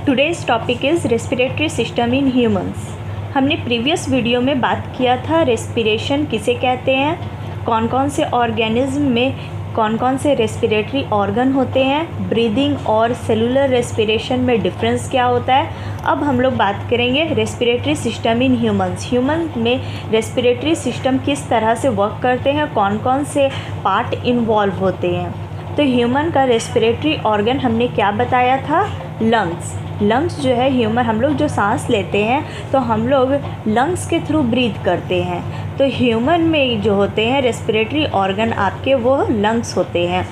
Today's topic is respiratory system in humans. हमने previous video में बात किया था रेस्पिरेशन किसे कहते हैं, कौन कौन से ऑर्गेनिज्म में कौन कौन से रेस्पिरेटरी ऑर्गन होते हैं, ब्रीदिंग और सेलुलर रेस्पिरेशन में डिफरेंस क्या होता है। अब हम लोग बात करेंगे respiratory system in humans. Human में रेस्पिरेटरी सिस्टम किस तरह से वर्क करते हैं, कौन कौन से पार्ट इन्वॉल्व होते हैं। तो ह्यूमन का रेस्पिरेटरी ऑर्गन हमने क्या बताया था, लंग्स। लंग्स जो है ह्यूमन, हम लोग जो सांस लेते हैं तो हम लोग लंग्स के थ्रू ब्रीथ करते हैं। तो ह्यूमन में जो होते हैं रेस्पिरेटरी ऑर्गन आपके, वो लंग्स होते हैं।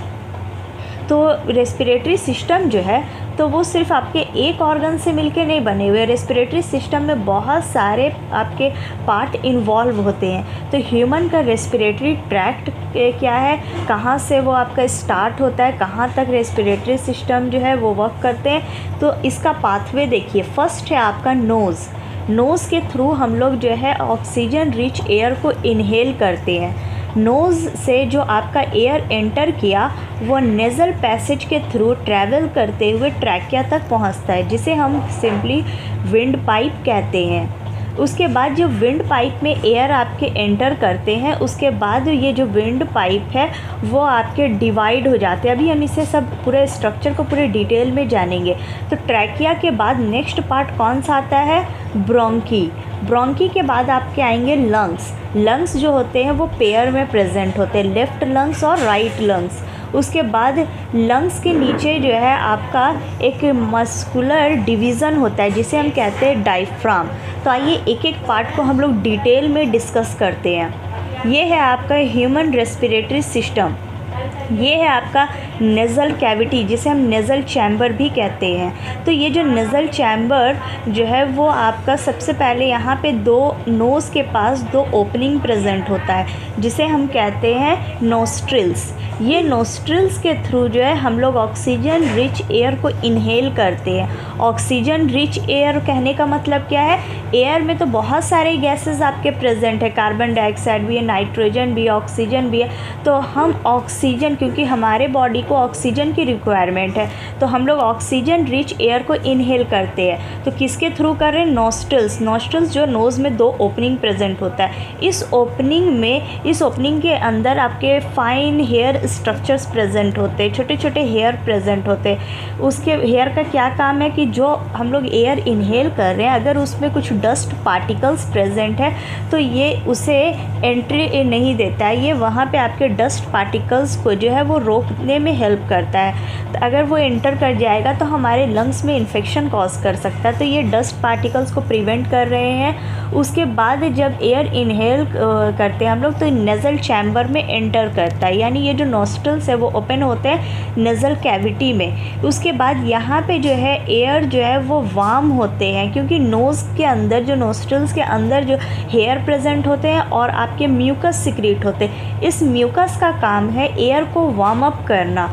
तो रेस्पिरेटरी सिस्टम जो है तो वो सिर्फ आपके एक ऑर्गन से मिलके नहीं बने हुए। रेस्पिरेटरी सिस्टम में बहुत सारे आपके पार्ट इन्वॉल्व होते हैं। तो ह्यूमन का रेस्पिरेटरी ट्रैक्ट क्या है, कहाँ से वो आपका स्टार्ट होता है, कहाँ तक रेस्पिरेटरी सिस्टम जो है वो वर्क करते हैं। तो इसका पाथवे देखिए, फर्स्ट है आपका नोज़। नोज़ के थ्रू हम लोग जो है ऑक्सीजन रिच एयर को इनहेल करते हैं। नोज़ से जो आपका एयर एंटर किया वो नेज़ल पैसेज के थ्रू ट्रैवल करते हुए ट्रैकिया तक पहुंचता है, जिसे हम सिंपली विंड पाइप कहते हैं। उसके बाद जो विंड पाइप में एयर आपके एंटर करते हैं, उसके बाद ये जो विंड पाइप है वो आपके डिवाइड हो जाते हैं। अभी हम इसे सब पूरे स्ट्रक्चर को पूरे डिटेल में जानेंगे। तो ट्रैकिया के बाद नेक्स्ट पार्ट कौन सा आता है, ब्रोंकी। ब्रोंकी के बाद आपके आएंगे लंग्स। लंग्स जो होते हैं वो पेयर में प्रेजेंट होते हैं, लेफ़्ट लंग्स और राइट लंग्स। उसके बाद लंग्स के नीचे जो है आपका एक मस्कुलर डिवीज़न होता है जिसे हम कहते हैं डायफ्राम। तो आइए एक एक पार्ट को हम लोग डिटेल में डिस्कस करते हैं। ये है आपका ह्यूमन रेस्पिरेटरी सिस्टम। ये है आपका नेज़ल कैविटी, जिसे हम नेज़ल चैम्बर भी कहते हैं। तो ये जो नेज़ल चैम्बर जो है वो आपका सबसे पहले यहाँ पे दो नोज़ के पास दो ओपनिंग प्रेजेंट होता है, जिसे हम कहते हैं नोस्ट्रिल्स। ये नोस्ट्रिल्स के थ्रू जो है हम लोग ऑक्सीजन रिच एयर को इनहेल करते हैं। ऑक्सीजन रिच एयर कहने का मतलब क्या है, एयर में तो बहुत सारे गैसेस आपके प्रेजेंट है, कार्बन डाइऑक्साइड भी है, नाइट्रोजन भी है, ऑक्सीजन भी है। तो हम ऑक्सीजन, क्योंकि हमारे बॉडी को ऑक्सीजन की रिक्वायरमेंट है, तो हम लोग ऑक्सीजन रिच एयर को इनहेल करते हैं। तो किसके थ्रू कर रहे हैं, नोस्ट्रिल्स। नोस्ट्रिल्स जो नोज़ में दो ओपनिंग प्रेजेंट होता है, इस ओपनिंग के अंदर आपके फाइन हेयर स्ट्रक्चर्स प्रेजेंट होते हैं, छोटे छोटे हेयर प्रेजेंट होते हैं। उसके हेयर का क्या काम है कि जो हम लोग एयर इनहेल कर रहे हैं, अगर उसमें कुछ डस्ट पार्टिकल्स प्रेजेंट है तो ये उसे एंट्री नहीं देता है। ये वहाँ पे आपके डस्ट पार्टिकल्स को जो है वो रोकने में हेल्प करता है। तो अगर वो एंटर कर जाएगा तो हमारे लंग्स में इन्फेक्शन कॉज कर सकता है। तो ये डस्ट पार्टिकल्स को प्रिवेंट कर रहे हैं। उसके बाद जब एयर इनहेल करते हैं हम लोग तो नेज़ल चैम्बर में एंटर करता है, यानी ये जो नोस्ट्रिल्स है वो ओपन होते हैं नेज़ल कैविटी में। उसके बाद यहाँ पे जो है एयर जो है वो वार्म होते हैं, क्योंकि नोज़ के अंदर जो नोस्ट्रिल्स के अंदर जो हेयर प्रेजेंट होते हैं और आपके म्यूकस सिक्रीट होते हैं। इस म्यूकस का काम है एयर को वार्म अप करना।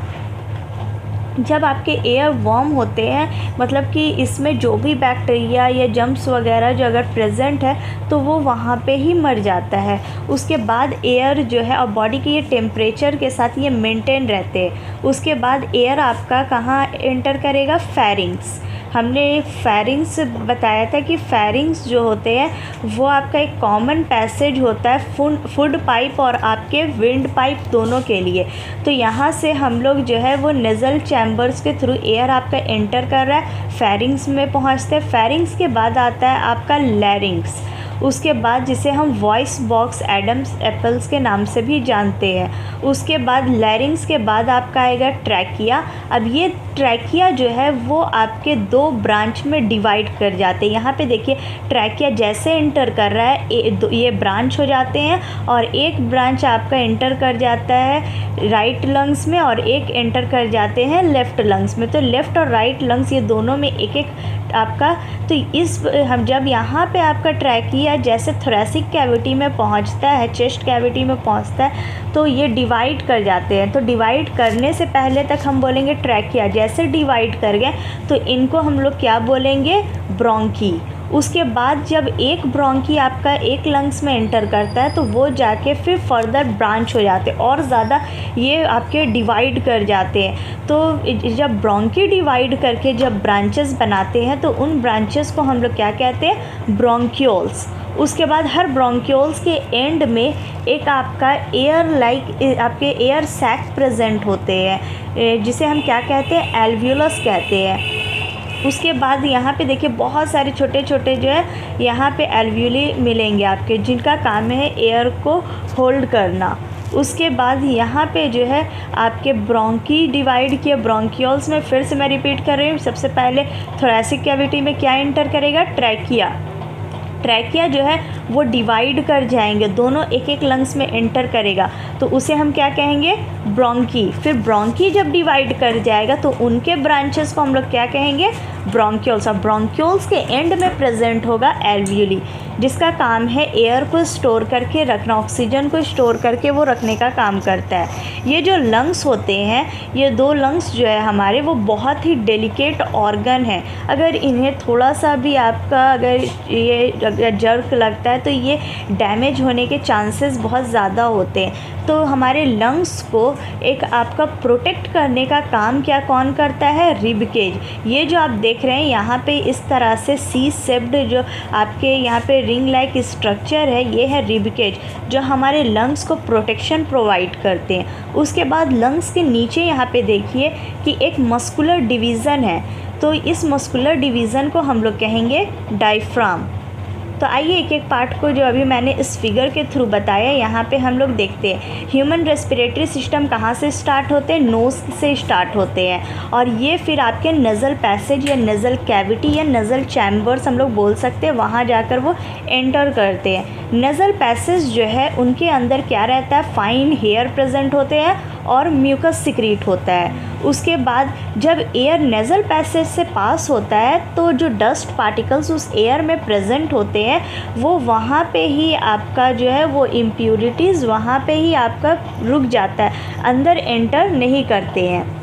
जब आपके एयर वार्म होते हैं मतलब कि इसमें जो भी बैक्टीरिया या जम्स वगैरह जो अगर प्रेजेंट है तो वो वहाँ पे ही मर जाता है। उसके बाद एयर जो है और बॉडी के ये टेम्परेचर के साथ ये मेंटेन रहते हैं। उसके बाद एयर आपका कहाँ एंटर करेगा, फेरिंग्स। हमने फेरिंग्स बताया था कि फेरिंग्स जो होते हैं वो आपका एक कॉमन पैसेज होता है फूड पाइप और आपके विंड पाइप दोनों के लिए। तो यहाँ से हम लोग जो है वो नेज़ल चैम्बर्स के थ्रू एयर आपका एंटर कर रहा है, फेरिंग्स में पहुँचते हैं। फेरिंग्स के बाद आता है आपका लैरिंग्स। उसके बाद जिसे हम वॉइस बॉक्स एडम्स एप्पल्स के नाम से भी जानते हैं। उसके बाद लैरिंग्स के बाद आपका आएगा ट्रैकिया। अब ये ट्रैकिया जो है वो आपके दो ब्रांच में डिवाइड कर जाते हैं। यहाँ पे देखिए ट्रैकिया जैसे एंटर कर रहा है ये ब्रांच हो जाते हैं, और एक ब्रांच आपका एंटर कर जाता है राइट लंग्स में और एक एंटर कर जाते हैं लेफ़्ट लंग्स में। तो लेफ़्ट और राइट लंग्स ये दोनों में एक एक आपका, तो हम जब यहाँ पे आपका ट्रैकिया जैसे थोरेसिक कैविटी में पहुँचता है, चेस्ट कैविटी में पहुँचता है, तो ये डिवाइड कर जाते हैं। तो डिवाइड करने से पहले तक हम बोलेंगे ट्रैकिया, जैसे डिवाइड कर गए तो इनको हम लोग क्या बोलेंगे, ब्रोंकी। उसके बाद जब एक ब्रोंकी आपका एक लंग्स में एंटर करता है तो वो जाके फिर फर्दर ब्रांच हो जाते हैं और ज़्यादा ये आपके डिवाइड कर जाते हैं। तो जब ब्रोंकी डिवाइड करके जब ब्रांचेस बनाते हैं तो उन ब्रांचेस को हम लोग क्या कहते हैं, ब्रोंक्यूल्स। उसके बाद हर ब्रोंक्यूल्स के एंड में एक आपका एयर लाइक आपके एयर सैक प्रेजेंट होते हैं, जिसे हम क्या कहते हैं, एल्वियोलस कहते हैं। उसके बाद यहाँ पे देखिए बहुत सारे छोटे छोटे जो है यहाँ पे एल्वियोली मिलेंगे आपके, जिनका काम है एयर को होल्ड करना। उसके बाद यहाँ पे जो है आपके ब्रोंकी डिवाइड किए ब्रोंक्यूल्स में, फिर से मैं रिपीट कर रही हूँ। सबसे पहले थोरैसिक कैविटी में क्या एंटर करेगा, ट्रैकिया। ट्रैकिया जो है वो डिवाइड कर जाएंगे, दोनों एक एक लंग्स में एंटर करेगा तो उसे हम क्या कहेंगे, ब्रोंकी। फिर ब्रोंकी जब डिवाइड कर जाएगा तो उनके ब्रांचेस को हम लोग क्या कहेंगे, ब्रोंक्यूल्स। और ब्रोंक्यूल्स के एंड में प्रेजेंट होगा एल्वियोली, जिसका काम है एयर को स्टोर करके रखना, ऑक्सीजन को स्टोर करके वो रखने का काम करता है। ये जो लंग्स होते हैं, ये दो लंग्स जो है हमारे, वो बहुत ही डेलिकेट ऑर्गन है। अगर इन्हें थोड़ा सा भी आपका अगर ये जर्क लगता है तो ये डैमेज होने के चांसेस बहुत ज़्यादा होते हैं। तो हमारे लंग्स को एक आपका प्रोटेक्ट करने का काम क्या कौन करता है, रिब केज। ये जो आप देख रहे हैं यहाँ पे इस तरह से सी शेप्ड जो आपके यहाँ पे रिंग लाइक स्ट्रक्चर है, ये है रिब केज, जो हमारे लंग्स को प्रोटेक्शन प्रोवाइड करते हैं। उसके बाद लंग्स के नीचे यहाँ पे देखिए कि एक मस्कुलर डिवीज़न है, तो इस मस्कुलर डिवीज़न को हम लोग कहेंगे डायफ्राम। तो आइए एक एक पार्ट को जो अभी मैंने इस फिगर के थ्रू बताया, यहाँ पे हम लोग देखते हैं ह्यूमन रेस्पिरेटरी सिस्टम कहाँ से स्टार्ट होते हैं, नोज़ से स्टार्ट होते हैं, और ये फिर आपके नज़ल पैसेज या नज़ल कैविटी या नज़ल चैम्बर्स हम लोग बोल सकते हैं, वहाँ जाकर वो एंटर करते हैं। नज़ल पैसेज जो है उनके अंदर क्या रहता है, फाइन हेयर प्रेजेंट होते हैं और म्यूकस सिक्रीट होता है। उसके बाद जब एयर नेज़ल पैसेज से पास होता है तो जो डस्ट पार्टिकल्स उस एयर में प्रेजेंट होते हैं वो वहाँ पे ही आपका जो है वो इम्प्यूरिटीज़ वहाँ पे ही आपका रुक जाता है, अंदर एंटर नहीं करते हैं।